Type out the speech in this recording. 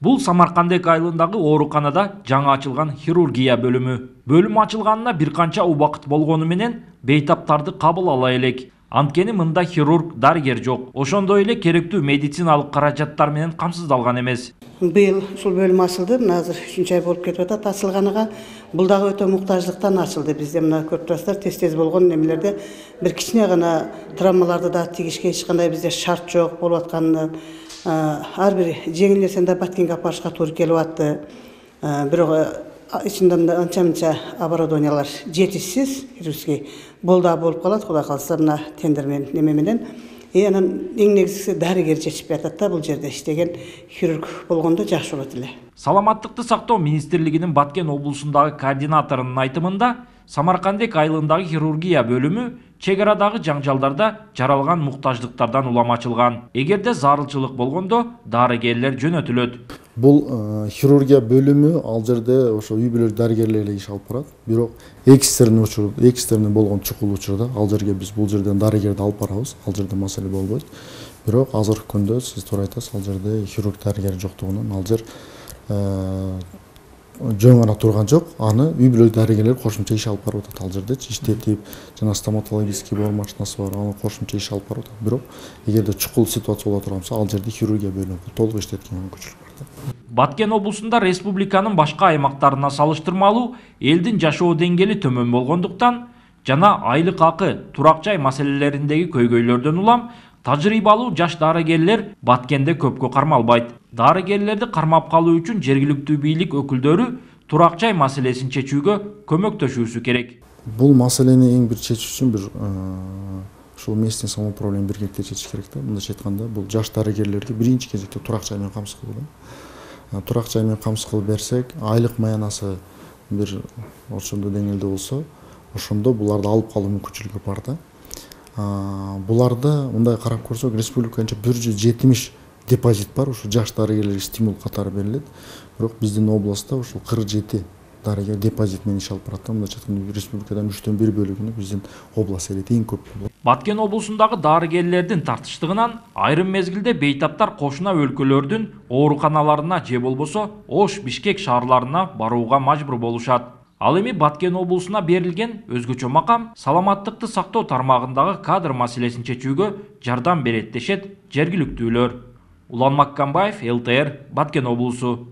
Бул Самаркандек айылындагы ооруканада жаңы ачылган хирургия бөлүмү. Бөлүм ачылганына бир канча убакыт болгону менен бейтаптарды кабыл ала элек. Анткени мында хирург, дарыгер жок. Ошондой эле керектүү медициналык каражаттар менен камсыздалган эмес. Быйыл ушул бөлүм ачылды. Мына азыр 3 ай болуп кетип атат ачылганыга. Бул дагы өтө муктаждыктан ачылды. Бизде мына көрүп турасыздар, тез болгон немелерде бир кичине гана травмаларды да тигишке эч кандай бизде шарт жок болуп атканынан ар бир жеңил нерсени да Баткенге алып барышка туура келип атты. Бирок ичинде анча-мынча оборудованиялар жетишсиз, хирургический болду болуп калат. Кудай калса мына тендер менен неме менен. Анан эң негизгиси дарыгер жетишпей атат да, бул жерде иштеген хирург болгондо жакшы болот эле. Саламаттыкты сактоо министрлигинин Баткен облусундагы координаторунун айтымында, Самаркандек айылындагы хирургия бөлүмү чек арадагы жаңжалдарда жаралган муктаждыктардан улам ачылган. Эгерде зарылчылык болгондо дарыгерлер жөнөтүлөт. Бул хирургия бөлүмү ал жерде ошо үй бүлөлүк дарыгерлер эле иш алып барат. Бирок экстерный болгон чукул учурда ал жерге биз бул жерден дарыгерди алып барабыз. Ал жерде маселе болбойт. Бирок азыркы күндө сиз туура айтасыз, ал жерде хирург дарыгер жоктугунан ал жер жөн гана турган жок. Аны үй бүлөлүк дарыгерлер кошумча иш алып барып атат. Ал жерде иштетип, жана стоматологический бор машинасы бар, аны кошумча иш алып барып атат. Бирок эгерде чукул ситуация боло турган болсо, ал жерде хирургия бөлүмү толук иштеткен мүмкүнчүлүк бар. Баткен облусунда республиканын башка аймактарына салыштырмалуу элдин жашоо деңгээли төмөн болгондуктан жана айлык акы, турак жай маселелериндеги көйгөйлөрдөн улам тажрыйбалуу жаш дарыгерлер Баткенде көпкө кармалбайт. Дарыгерлерди кармап калуу үчүн жергиликтүү бийлик өкүлдөрү турак жай маселесин чечүүгө көмөктөшүүсү керек. Бул маселени эң бир чечүү үчүн бир ушул местный самоуправление биргеликте чечиш керек да. Мындайча айтканда, бул жаш дарыгерлерге биринчи кезекте турак жай менен камсыз кылуу. Турак жай менен камсыз кылып берсек, айлык маянасы бир ошондой деңгээлде болсо, ошондо буларды алып калуу мүмкүнчүлүгү бар да. Буларды мындай карап көрсөк, республика боюнча 170 депозит бар, ушу жаш дарыгерлерге стимул катары берилет. Бирок биздин областта ушул 47 дарыгер депозит менен иш алып барат. Мындайча айтканда, республикадан 3/1 бөлүгүнү биздин област элек эң көп. Баткен облусундагы дарыгерлердин тартыштыгынан айрым мезгилде бейтаптар кошуна өлкөлөрдүн ооруканаларына же болбосо Ош, Бишкек шаарларына барууга мажбур болушат. Ал эми Баткен облусуна берилген өзгөчө макам саламаттыкты сактоо тармагындагы кадр маселесин чечүүгө жардам берет дешет жергиликтүүлөр. Улан Маккамбаев, ЛТР, Баткен облусу.